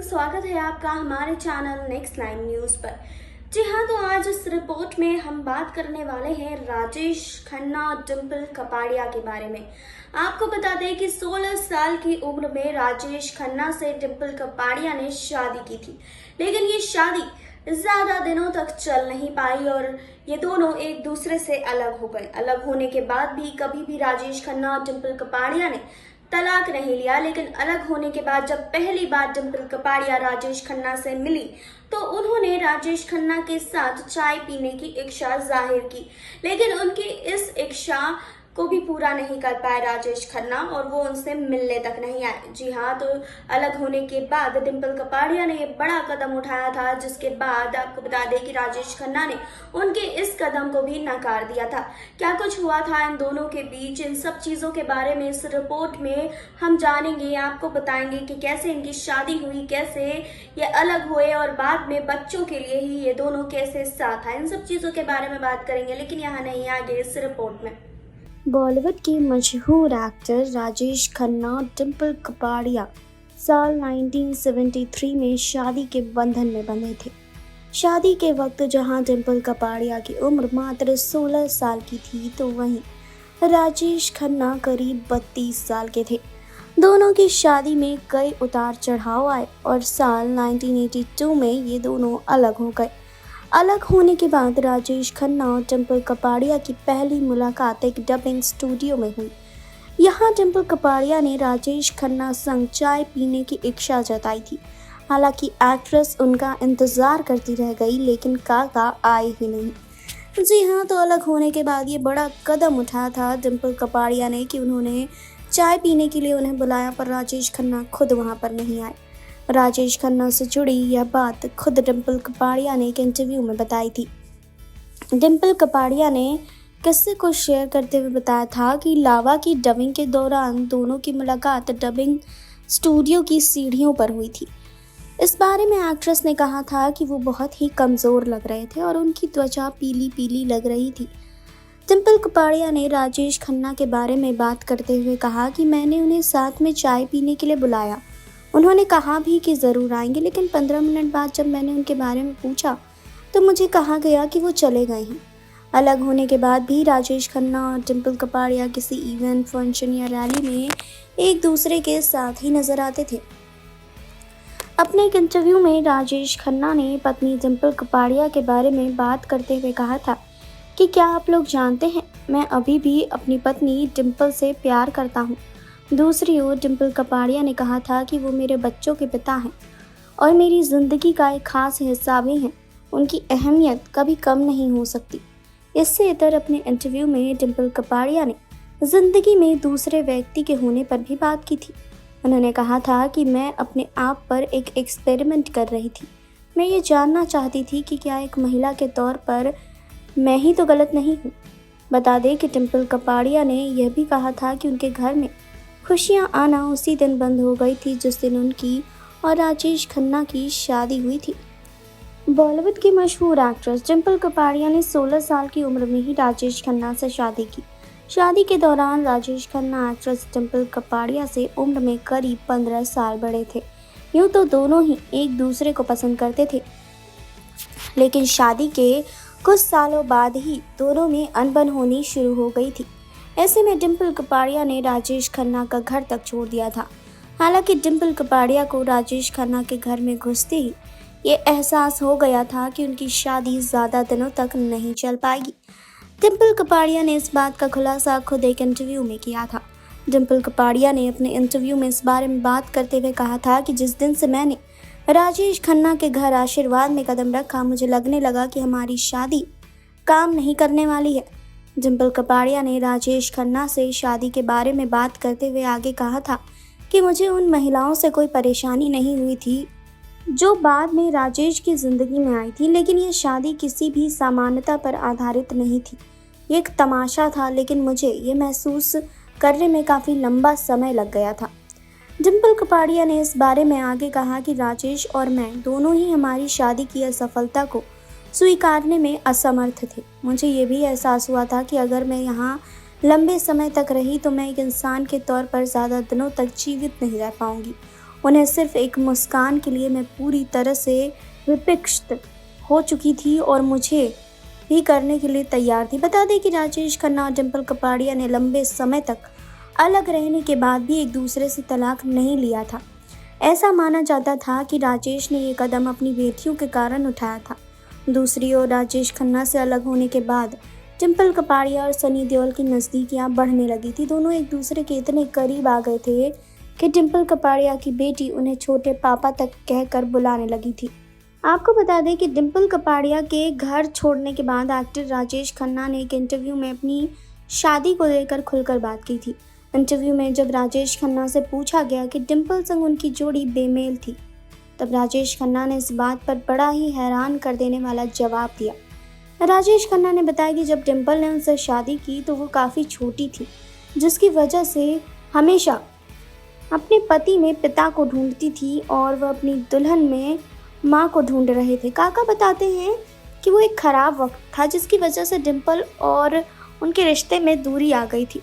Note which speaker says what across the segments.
Speaker 1: स्वागत है आपका हमारे चैनल नेक्स्ट लाइन न्यूज पर। जी हाँ, तो आज इस रिपोर्ट में हम बात करने वाले हैं राजेश खन्ना और डिंपल कपाड़िया के बारे में। आपको बता दें कि 16 साल की उम्र में राजेश खन्ना से डिंपल कपाड़िया ने शादी की थी, लेकिन ये शादी ज्यादा दिनों तक चल नहीं पाई और ये दोनों एक दूसरे से अलग हो गए। अलग होने के बाद भी कभी भी राजेश खन्ना और डिंपल कपाड़िया ने तलाक नहीं लिया, लेकिन अलग होने के बाद जब पहली बार डिंपल कपाड़िया राजेश खन्ना से मिली तो उन्होंने राजेश खन्ना के साथ चाय पीने की इच्छा जाहिर की, लेकिन उनकी इस इच्छा को भी पूरा नहीं कर पाए राजेश खन्ना और वो उनसे मिलने तक नहीं आए। जी हाँ, तो अलग होने के बाद डिंपल कपाड़िया ने ये बड़ा कदम उठाया था, जिसके बाद आपको बता दें कि राजेश खन्ना ने उनके इस कदम को भी नकार दिया था। क्या कुछ हुआ था इन दोनों के बीच, इन सब चीजों के बारे में इस रिपोर्ट में हम जानेंगे, आपको बताएंगे कि कैसे इनकी शादी हुई, कैसे ये अलग हुए और बाद में बच्चों के लिए ही ये दोनों कैसे साथ आए। इन सब चीजों के बारे में बात करेंगे, लेकिन यहाँ नहीं, आगे इस रिपोर्ट में।
Speaker 2: बॉलीवुड के मशहूर एक्टर राजेश खन्ना और डिंपल कपाड़िया साल 1973 में शादी के बंधन में बंधे थे। शादी के वक्त जहां डिंपल कपाड़िया की उम्र मात्र 16 साल की थी, तो वहीं राजेश खन्ना करीब 32 साल के थे। दोनों की शादी में कई उतार चढ़ाव आए और साल 1982 में ये दोनों अलग हो गए। अलग होने के बाद राजेश खन्ना और डिंपल कपाड़िया की पहली मुलाकात एक डबिंग स्टूडियो में हुई। यहाँ डिंपल कपाड़िया ने राजेश खन्ना संग चाय पीने की इच्छा जताई थी। हालांकि एक्ट्रेस उनका इंतजार करती रह गई, लेकिन काका आए ही नहीं। जी हाँ, तो अलग होने के बाद ये बड़ा कदम उठाया था डिंपल कपाड़िया ने कि उन्होंने चाय पीने के लिए उन्हें बुलाया, पर राजेश खन्ना खुद वहाँ पर नहीं आए। राजेश खन्ना से जुड़ी यह बात खुद डिंपल कपाड़िया ने एक इंटरव्यू में बताई थी। डिंपल कपाड़िया ने किस्से को शेयर करते हुए बताया था कि लावा की डबिंग के दौरान दोनों की मुलाकात डबिंग स्टूडियो की सीढ़ियों पर हुई थी। इस बारे में एक्ट्रेस ने कहा था कि वो बहुत ही कमज़ोर लग रहे थे और उनकी त्वचा पीली पीली लग रही थी। डिंपल कपाड़िया ने राजेश खन्ना के बारे में बात करते हुए कहा कि मैंने उन्हें साथ में चाय पीने के लिए बुलाया। उन्होंने कहा भी कि ज़रूर आएंगे, लेकिन 15 मिनट बाद जब मैंने उनके बारे में पूछा तो मुझे कहा गया कि वो चले गए हैं। अलग होने के बाद भी राजेश खन्ना और डिंपल कपाड़िया किसी इवेंट, फंक्शन या रैली में एक दूसरे के साथ ही नजर आते थे। अपने एक इंटरव्यू में राजेश खन्ना ने पत्नी डिंपल कपाड़िया के बारे में बात करते हुए कहा था कि क्या आप लोग जानते हैं, मैं अभी भी अपनी पत्नी डिंपल से प्यार करता हूँ। दूसरी ओर डिंपल कपाड़िया ने कहा था कि वो मेरे बच्चों के पिता हैं और मेरी ज़िंदगी का एक खास हिस्सा भी हैं। उनकी अहमियत कभी कम नहीं हो सकती। इससे इतर अपने इंटरव्यू में डिंपल कपाड़िया ने ज़िंदगी में दूसरे व्यक्ति के होने पर भी बात की थी। उन्होंने कहा था कि मैं अपने आप पर एक एक्सपेरिमेंट कर रही थी। मैं ये जानना चाहती थी कि क्या एक महिला के तौर पर मैं ही तो गलत नहीं हूँ। बता दें कि डिंपल कपाड़िया ने यह भी कहा था कि उनके घर में खुशियाँ आना उसी दिन बंद हो गई थी जिस दिन उनकी और राजेश खन्ना की शादी हुई थी। बॉलीवुड की मशहूर एक्ट्रेस डिंपल कपाड़िया ने 16 साल की उम्र में ही राजेश खन्ना से शादी की। शादी के दौरान राजेश खन्ना एक्ट्रेस डिंपल कपाड़िया से उम्र में करीब 15 साल बड़े थे। यूँ तो दोनों ही एक दूसरे को पसंद करते थे, लेकिन शादी के कुछ सालों बाद ही दोनों में अनबन होनी शुरू हो गई थी। ऐसे में डिंपल कपाड़िया ने राजेश खन्ना का घर तक छोड़ दिया था। हालांकि डिंपल कपाड़िया को राजेश खन्ना के घर में घुसते ही ये एहसास हो गया था कि उनकी शादी ज़्यादा दिनों तक नहीं चल पाएगी। डिंपल कपाड़िया ने इस बात का खुलासा खुद एक इंटरव्यू में किया था। डिंपल कपाड़िया ने अपने इंटरव्यू में इस बारे में बात करते हुए कहा था कि जिस दिन से मैंने राजेश खन्ना के घर आशीर्वाद में कदम रखा, मुझे लगने लगा कि हमारी शादी काम नहीं करने वाली है। डिंपल कपाड़िया ने राजेश खन्ना से शादी के बारे में बात करते हुए आगे कहा था कि मुझे उन महिलाओं से कोई परेशानी नहीं हुई थी जो बाद में राजेश की ज़िंदगी में आई थी, लेकिन ये शादी किसी भी समानता पर आधारित नहीं थी। ये एक तमाशा था, लेकिन मुझे ये महसूस करने में काफ़ी लंबा समय लग गया था। डिंपल कपाड़िया ने इस बारे में आगे कहा कि राजेश और मैं दोनों ही हमारी शादी की असफलता को स्वीकारने में असमर्थ थे। मुझे ये भी एहसास हुआ था कि अगर मैं यहाँ लंबे समय तक रही तो मैं एक इंसान के तौर पर ज़्यादा दिनों तक जीवित नहीं रह पाऊंगी उन्हें सिर्फ एक मुस्कान के लिए मैं पूरी तरह से विपक्षित हो चुकी थी और मुझे भी करने के लिए तैयार थी। बता दें कि राजेश खन्ना और डिंपल कपाड़िया ने लंबे समय तक अलग रहने के बाद भी एक दूसरे से तलाक नहीं लिया था। ऐसा माना जाता था कि राजेश ने ये कदम अपनी बेटियों के कारण उठाया था। दूसरी ओर राजेश खन्ना से अलग होने के बाद डिंपल कपाड़िया और सनी देओल की नज़दीकियाँ बढ़ने लगी थी। दोनों एक दूसरे के इतने करीब आ गए थे कि डिंपल कपाड़िया की बेटी उन्हें छोटे पापा तक कहकर बुलाने लगी थी। आपको बता दें कि डिंपल कपाड़िया के घर छोड़ने के बाद एक्टर राजेश खन्ना ने एक इंटरव्यू में अपनी शादी को लेकर खुलकर बात की थी। इंटरव्यू में जब राजेश खन्ना से पूछा गया कि डिंपल संग उनकी जोड़ी बेमेल थी, तब राजेश खन्ना ने इस बात पर बड़ा ही हैरान कर देने वाला जवाब दिया। राजेश खन्ना ने बताया कि जब डिंपल ने उनसे शादी की तो वो काफ़ी छोटी थी, जिसकी वजह से हमेशा अपने पति में पिता को ढूंढती थी और वह अपनी दुल्हन में माँ को ढूंढ रहे थे। काका बताते हैं कि वो एक ख़राब वक्त था जिसकी वजह से डिंपल और उनके रिश्ते में दूरी आ गई थी।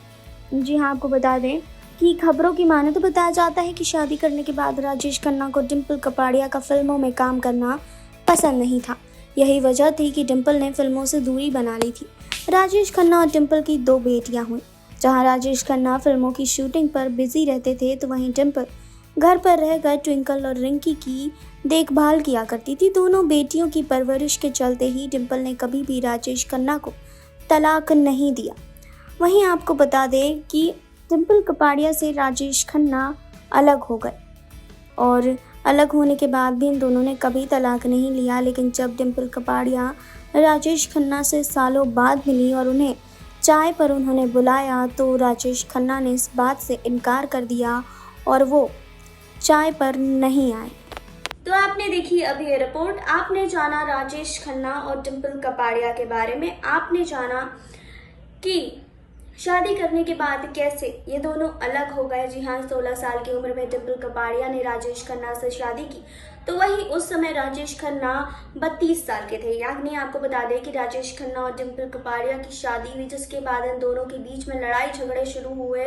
Speaker 2: जी हाँ, आपको बता दें कि खबरों की माने तो बताया जाता है कि शादी करने के बाद राजेश खन्ना को डिंपल कपाड़िया का फिल्मों में काम करना पसंद नहीं था। यही वजह थी कि डिंपल ने फिल्मों से दूरी बना ली थी। राजेश खन्ना और डिंपल की 2 बेटियां हुई। जहां राजेश खन्ना फिल्मों की शूटिंग पर बिजी रहते थे तो वहीं डिंपल घर पर रहकर ट्विंकल और रिंकी की देखभाल किया करती थी। दोनों बेटियों की परवरिश के चलते ही डिंपल ने कभी भी राजेश खन्ना को तलाक नहीं दिया। वहीं आपको बता दें कि डिंपल कपाड़िया से राजेश खन्ना अलग हो गए और अलग होने के बाद भी इन दोनों ने कभी तलाक नहीं लिया। लेकिन जब डिंपल कपाड़िया राजेश खन्ना से सालों बाद मिली और उन्हें चाय पर उन्होंने बुलाया तो राजेश खन्ना ने इस बात से इनकार कर दिया और वो चाय पर नहीं आए।
Speaker 1: तो आपने देखी अभी ये रिपोर्ट। आपने जाना राजेश खन्ना और डिंपल कपाड़िया के बारे में। आपने जाना कि शादी करने के बाद कैसे ये दोनों अलग हो गए। जी हाँ, 16 साल की उम्र में डिंपल कपाड़िया ने राजेश खन्ना से शादी की, तो वही उस समय राजेश खन्ना 32 साल के थे। यानी आपको बता दें कि राजेश खन्ना और डिंपल कपाड़िया की शादी हुई, जिसके बाद इन दोनों के बीच में लड़ाई झगड़े शुरू हुए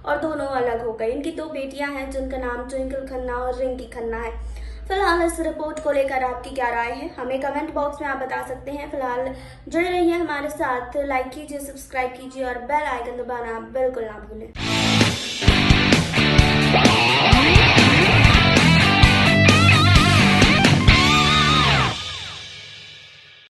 Speaker 1: और दोनों अलग हो गए। इनकी 2 बेटियां हैं जिनका नाम ट्विंकल खन्ना और रिंकी खन्ना है। फिलहाल इस रिपोर्ट को लेकर आपकी क्या राय है, हमें कमेंट बॉक्स में आप बता सकते हैं। फिलहाल जुड़े रहिए हमारे साथ, लाइक कीजिए, सब्सक्राइब कीजिए और बेल आइकन दबाना बिल्कुल ना भूलें।